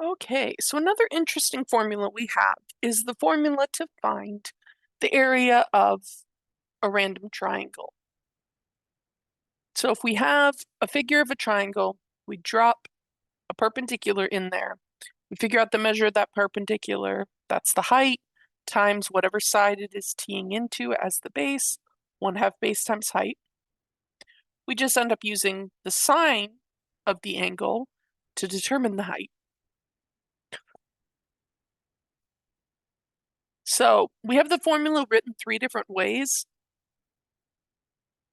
Okay, so another interesting formula we have is the formula to find the area of a random triangle. So if we have a figure of a triangle, we drop a perpendicular in there. We figure out the measure of that perpendicular. That's the height times whatever side it is teeing into as the base, 1/2 base times height. We just end up using the sine of the angle to determine the height. So we have the formula written 3 different ways.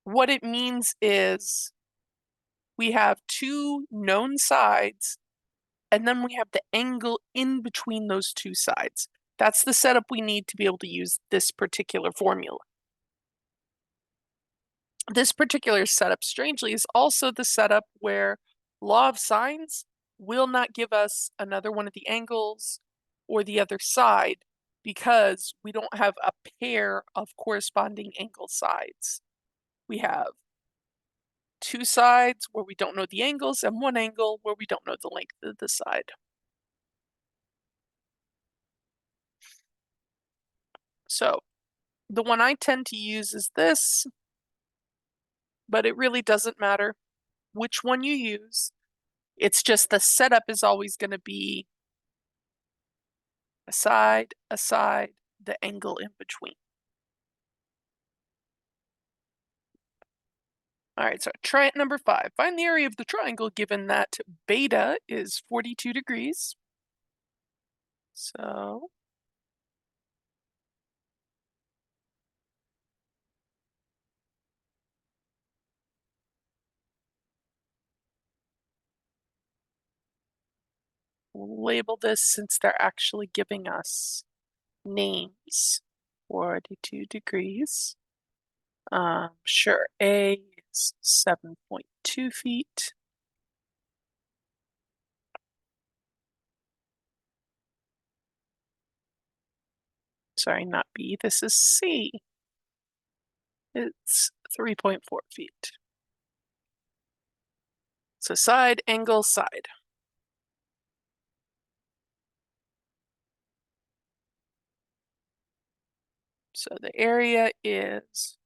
What it means is we have 2 known sides, and then we have the angle in between those 2 sides. That's the setup we need to be able to use this particular formula. This particular setup, strangely, is also the setup where law of sines will not give us another one of the angles or the other side because we don't have a pair of corresponding angle sides. We have 2 sides where we don't know the angles and 1 angle where we don't know the length of the side. So the one I tend to use is this, but it really doesn't matter which one you use. It's just the setup is always going to be a side, the angle in between. All right, so try it number 5. Find the area of the triangle given that beta is 42 degrees. So we'll label this since they're actually giving us names. 42 degrees. Sure, A is 7.2 feet. Sorry, not B, this is C. It's 3.4 feet. So side, angle, side. So the area is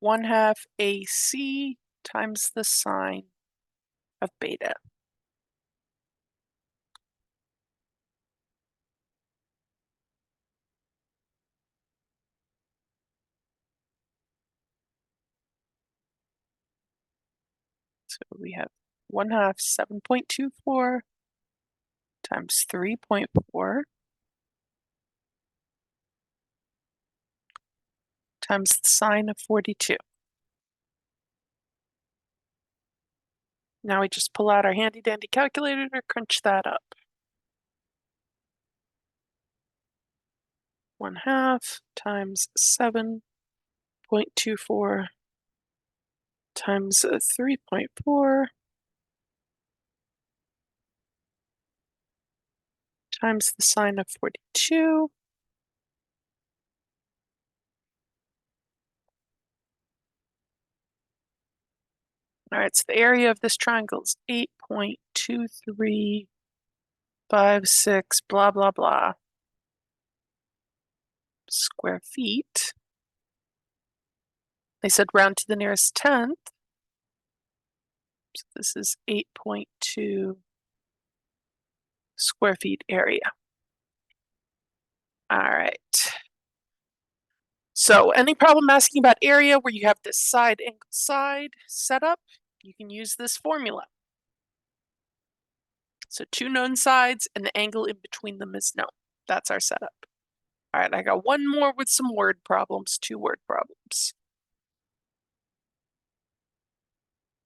1/2 AC times the sine of beta. So we have 1/2 7.24 times 3.4 times the sine of 42. Now we just pull out our handy dandy calculator to crunch that up. 1/2 times 7.24 times 3.4 times the sine of 42. All right, so the area of this triangle is 8.2356 blah, blah, blah square feet. They said round to the nearest tenth. So this is 8.2 square feet area. All right. So any problem asking about area where you have this side angle side setup, you can use this formula. So 2 known sides and the angle in between them is known. That's our setup. All right, I got one more with some word problems, 2 word problems.